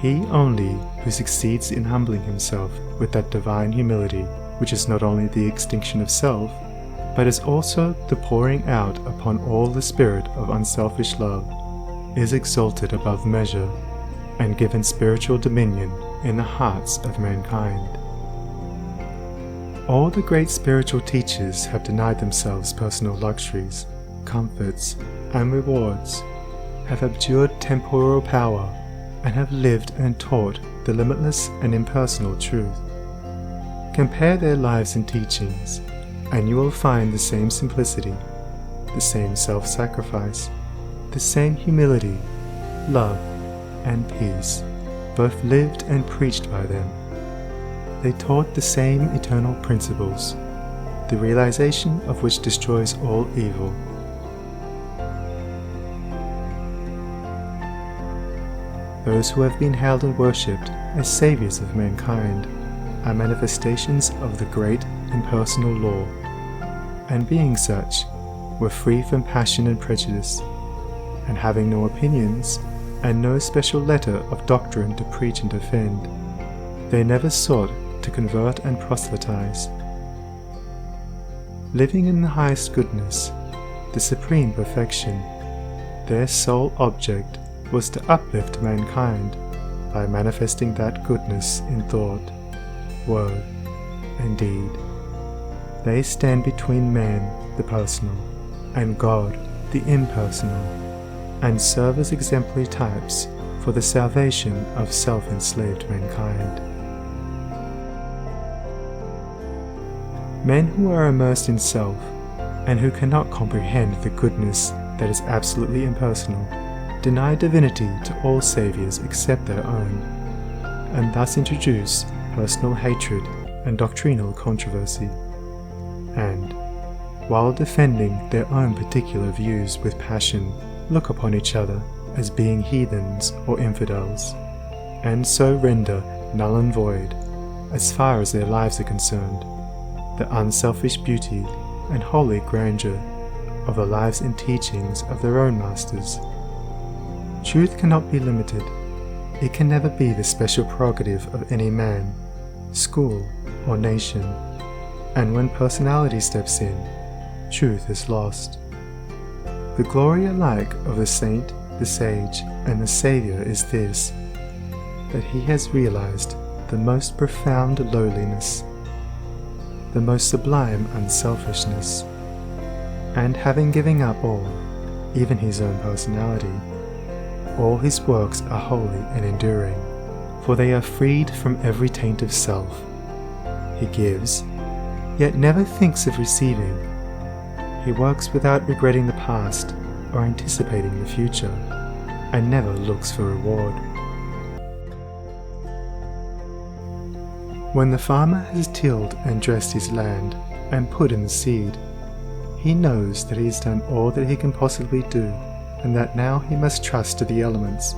He only who succeeds in humbling himself with that divine humility, which is not only the extinction of self, but is also the pouring out upon all the spirit of unselfish love, is exalted above measure, and given spiritual dominion in the hearts of mankind. All the great spiritual teachers have denied themselves personal luxuries, comforts, and rewards, have abjured temporal power, and have lived and taught the limitless and impersonal truth. Compare their lives and teachings, and you will find the same simplicity, the same self-sacrifice, the same humility, love, and peace, both lived and preached by them. They taught the same eternal principles, the realization of which destroys all evil. Those who have been hailed and worshipped as saviors of mankind are manifestations of the great impersonal law, and being such, were free from passion and prejudice, and having no opinions, and no special letter of doctrine to preach and defend, they never sought to convert and proselytize. Living in the highest goodness, the supreme perfection, their sole object was to uplift mankind by manifesting that goodness in thought, word, and deed. They stand between man, the personal, and God, the impersonal, and serve as exemplary types for the salvation of self-enslaved mankind. Men who are immersed in self, and who cannot comprehend the goodness that is absolutely impersonal, deny divinity to all saviors except their own, and thus introduce personal hatred and doctrinal controversy, and, while defending their own particular views with passion, look upon each other as being heathens or infidels, and so render null and void, as far as their lives are concerned, the unselfish beauty and holy grandeur of the lives and teachings of their own masters. Truth cannot be limited. It can never be the special prerogative of any man, school, or nation, and when personality steps in, truth is lost. The glory alike of the saint, the sage, and the Saviour is this, that he has realized the most profound lowliness, the most sublime unselfishness, and having given up all, even his own personality, all his works are holy and enduring, for they are freed from every taint of self. He gives, yet never thinks of receiving. He works without regretting the past or anticipating the future, and never looks for reward. When the farmer has tilled and dressed his land and put in the seed, he knows that he has done all that he can possibly do, and that now he must trust to the elements,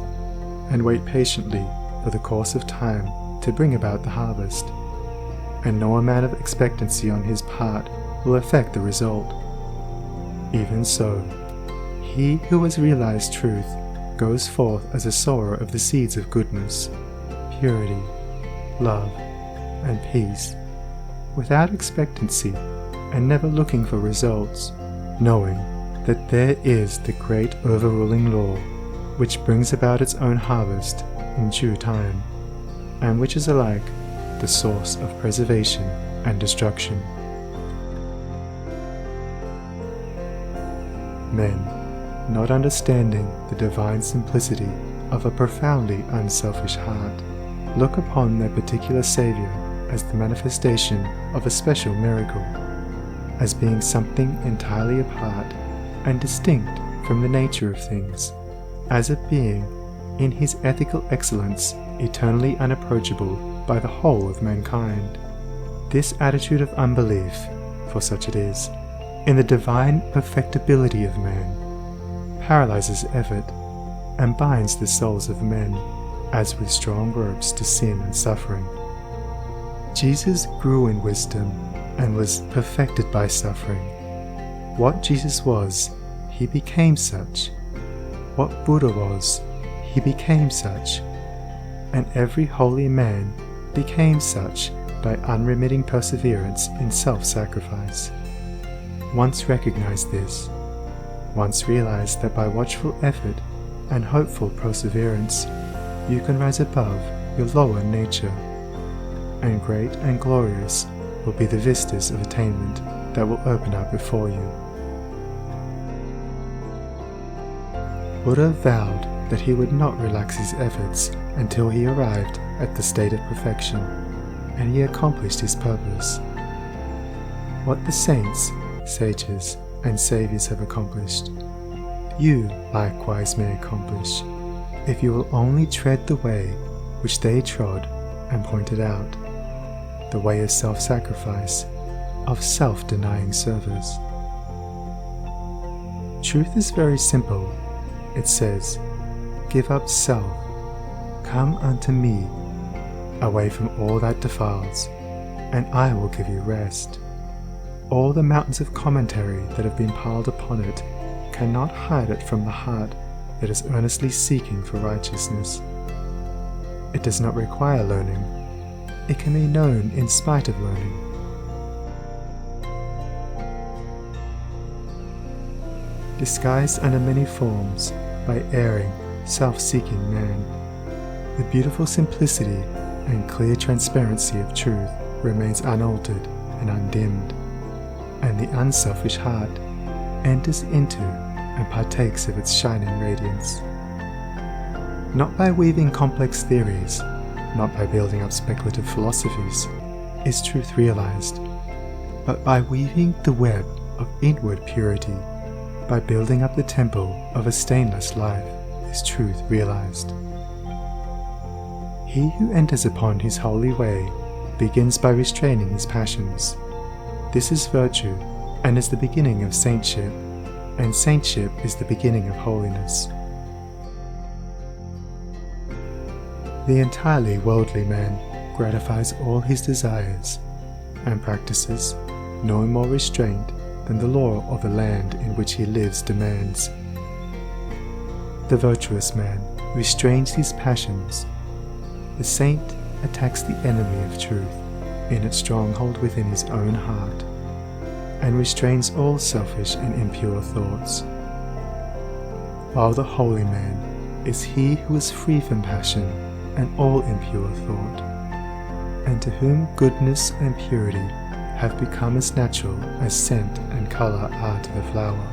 and wait patiently for the course of time to bring about the harvest, and no amount of expectancy on his part will affect the result. Even so, he who has realized truth goes forth as a sower of the seeds of goodness, purity, love, and peace, without expectancy and never looking for results, knowing that there is the great overruling law which brings about its own harvest in due time, and which is alike the source of preservation and destruction. Men, not understanding the divine simplicity of a profoundly unselfish heart, look upon their particular Saviour as the manifestation of a special miracle, as being something entirely apart and distinct from the nature of things, as a being in his ethical excellence eternally unapproachable by the whole of mankind. This attitude of unbelief, for such it is, in the divine perfectibility of man, paralyzes effort and binds the souls of men as with strong ropes to sin and suffering. Jesus grew in wisdom and was perfected by suffering. What Jesus was, he became such. What Buddha was, he became such. and every holy man became such by unremitting perseverance in self-sacrifice. Once recognize this, once realize that by watchful effort and hopeful perseverance, you can rise above your lower nature, and great and glorious will be the vistas of attainment that will open up before you. Buddha vowed that he would not relax his efforts until he arrived at the state of perfection, and he accomplished his purpose. What the saints, sages, and saviors have accomplished, you likewise may accomplish, if you will only tread the way which they trod and pointed out, the way of self-sacrifice, of self-denying service. Truth is very simple. It says, "Give up self, come unto me, away from all that defiles, and I will give you rest." All the mountains of commentary that have been piled upon it cannot hide it from the heart that is earnestly seeking for righteousness. It does not require learning. It can be known in spite of learning. Disguised under many forms by erring, self-seeking man, the beautiful simplicity and clear transparency of truth remains unaltered and undimmed, and the unselfish heart enters into and partakes of its shining radiance. Not by weaving complex theories, not by building up speculative philosophies, is truth realized, but by weaving the web of inward purity, by building up the temple of a stainless life, is truth realized. He who enters upon his holy way begins by restraining his passions. This is virtue, and is the beginning of saintship, and saintship is the beginning of holiness. The entirely worldly man gratifies all his desires, and practices no more restraint than the law of the land in which he lives demands. The virtuous man restrains his passions. The saint attacks the enemy of truth in its stronghold within his own heart, and restrains all selfish and impure thoughts. While the holy man is he who is free from passion and all impure thought, and to whom goodness and purity have become as natural as scent and colour are to the flower.